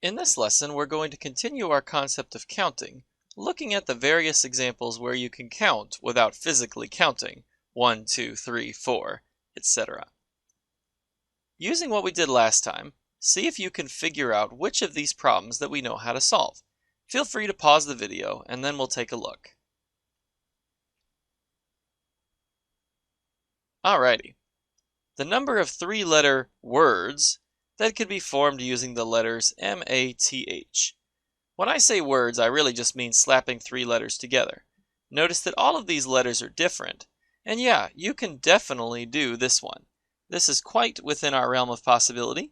In this lesson, we're going to continue our concept of counting, looking at the various examples where you can count without physically counting 1, 2, 3, 4, etc. Using what we did last time, see if you can figure out which of these problems that we know how to solve. Feel free to pause the video and then we'll take a look. Alrighty. The number of three-letter words that could be formed using the letters M-A-T-H. When I say words, I really just mean slapping three letters together. Notice that all of these letters are different, and yeah, you can definitely do this one. This is quite within our realm of possibility.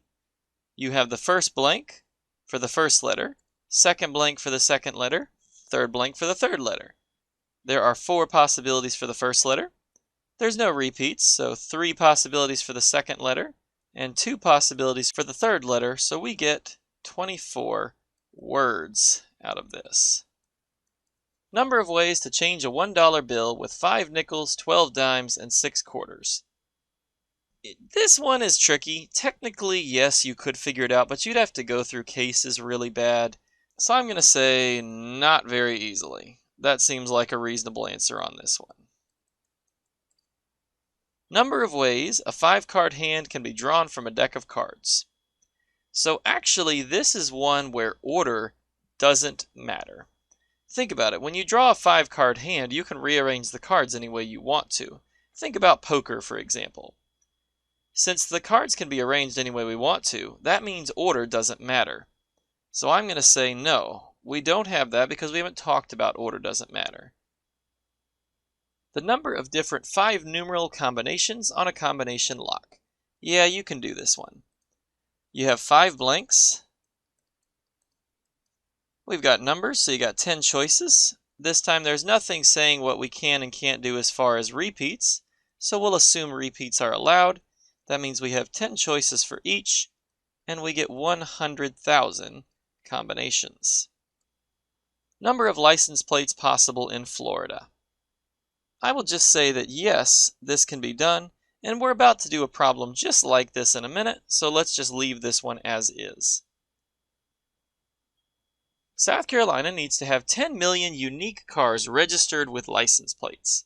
You have the first blank for the first letter, second blank for the second letter, third blank for the third letter. There are 4 possibilities for the first letter. There's no repeats, so 3 possibilities for the second letter, and 2 possibilities for the third letter, so we get 24 words out of this. Number of ways to change a $1 bill with 5 nickels, 12 dimes, and 6 quarters. This one is tricky. Technically, yes, you could figure it out, but you'd have to go through cases really bad. So I'm going to say not very easily. That seems like a reasonable answer on this one. Number of ways a 5-card hand can be drawn from a deck of cards. So actually, this is one where order doesn't matter. Think about it. When you draw a 5-card hand, you can rearrange the cards any way you want to. Think about poker, for example. Since the cards can be arranged any way we want to, that means order doesn't matter. So I'm going to say no. We don't have that because we haven't talked about order doesn't matter. The number of different 5-numeral combinations on a combination lock. Yeah, you can do this one. You have 5 blanks. We've got numbers, so you got 10 choices. This time there's nothing saying what we can and can't do as far as repeats, so we'll assume repeats are allowed. That means we have 10 choices for each, and we get 100,000 combinations. Number of license plates possible in Florida. I will just say that yes, this can be done, and we're about to do a problem just like this in a minute, so let's just leave this one as is. South Carolina needs to have 10 million unique cars registered with license plates.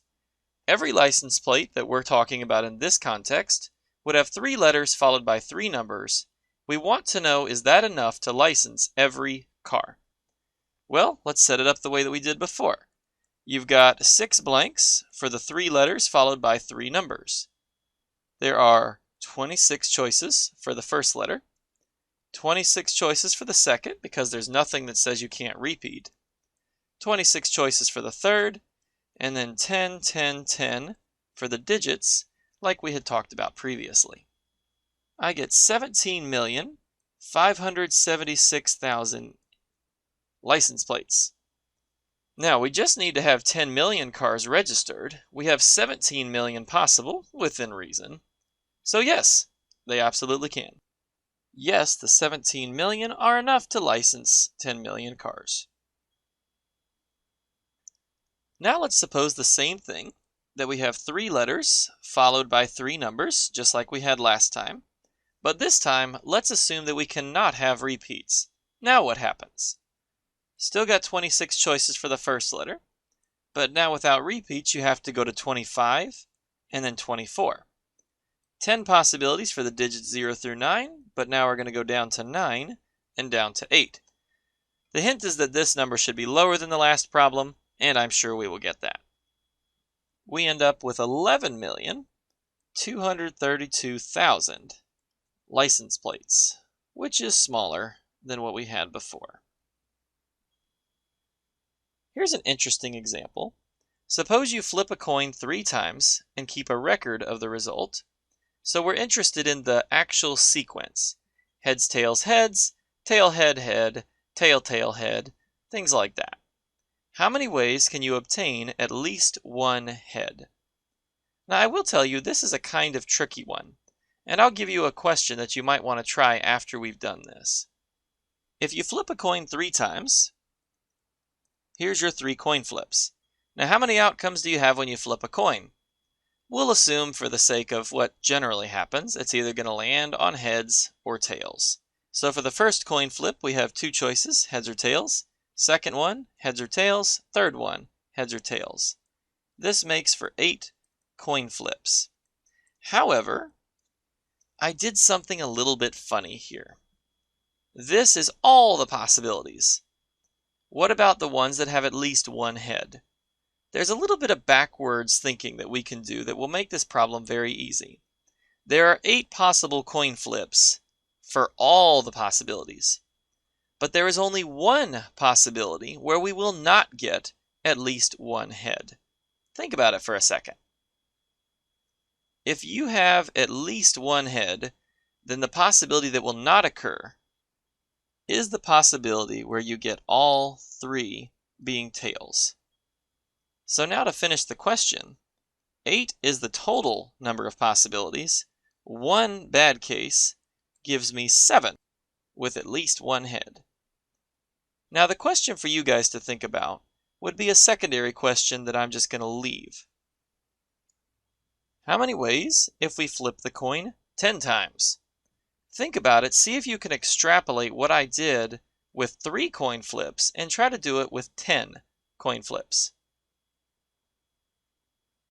Every license plate that we're talking about in this context would have 3 letters followed by 3 numbers. We want to know, is that enough to license every car? Well, let's set it up the way that we did before. You've got 6 blanks for the 3 letters followed by 3 numbers. There are 26 choices for the first letter, 26 choices for the second because there's nothing that says you can't repeat, 26 choices for the third, and then 10, 10, 10 for the digits like we had talked about previously. I get 17,576,000 license plates. Now, we just need to have 10 million cars registered. We have 17 million possible, within reason. So yes, they absolutely can. Yes, the 17 million are enough to license 10 million cars. Now let's suppose the same thing, that we have 3 letters followed by 3 numbers, just like we had last time. But this time, let's assume that we cannot have repeats. Now what happens? Still got 26 choices for the first letter, but now without repeats you have to go to 25 and then 24. 10 possibilities for the digits 0 through 9, but now we're going to go down to 9 and down to 8. The hint is that this number should be lower than the last problem, and I'm sure we will get that. We end up with 11,232,000 license plates, which is smaller than what we had before. Here's an interesting example. Suppose you flip a coin 3 times and keep a record of the result. So we're interested in the actual sequence. Heads, tails, heads, tail, head, head, tail, tail, head, things like that. How many ways can you obtain at least 1 head? Now I will tell you this is a kind of tricky one, and I'll give you a question that you might want to try after we've done this. If you flip a coin 3 times, here's your 3 coin flips. Now how many outcomes do you have when you flip a coin? We'll assume, for the sake of what generally happens, it's either going to land on heads or tails. So for the first coin flip, we have two choices, heads or tails. Second one, heads or tails. Third one, heads or tails. This makes for 8 coin flips. However, I did something a little bit funny here. This is all the possibilities. What about the ones that have at least one head? There's a little bit of backwards thinking that we can do that will make this problem very easy. There are 8 possible coin flips for all the possibilities, but there is only one possibility where we will not get at least one head. Think about it for a second. If you have at least one head, then the possibility that will not occur is the possibility where you get all 3 being tails. So now to finish the question, 8 is the total number of possibilities. One bad case gives me 7 with at least one head. Now the question for you guys to think about would be a secondary question that I'm just going to leave. How many ways if we flip the coin 10 times? Think about it, see if you can extrapolate what I did with 3 coin flips and try to do it with 10 coin flips.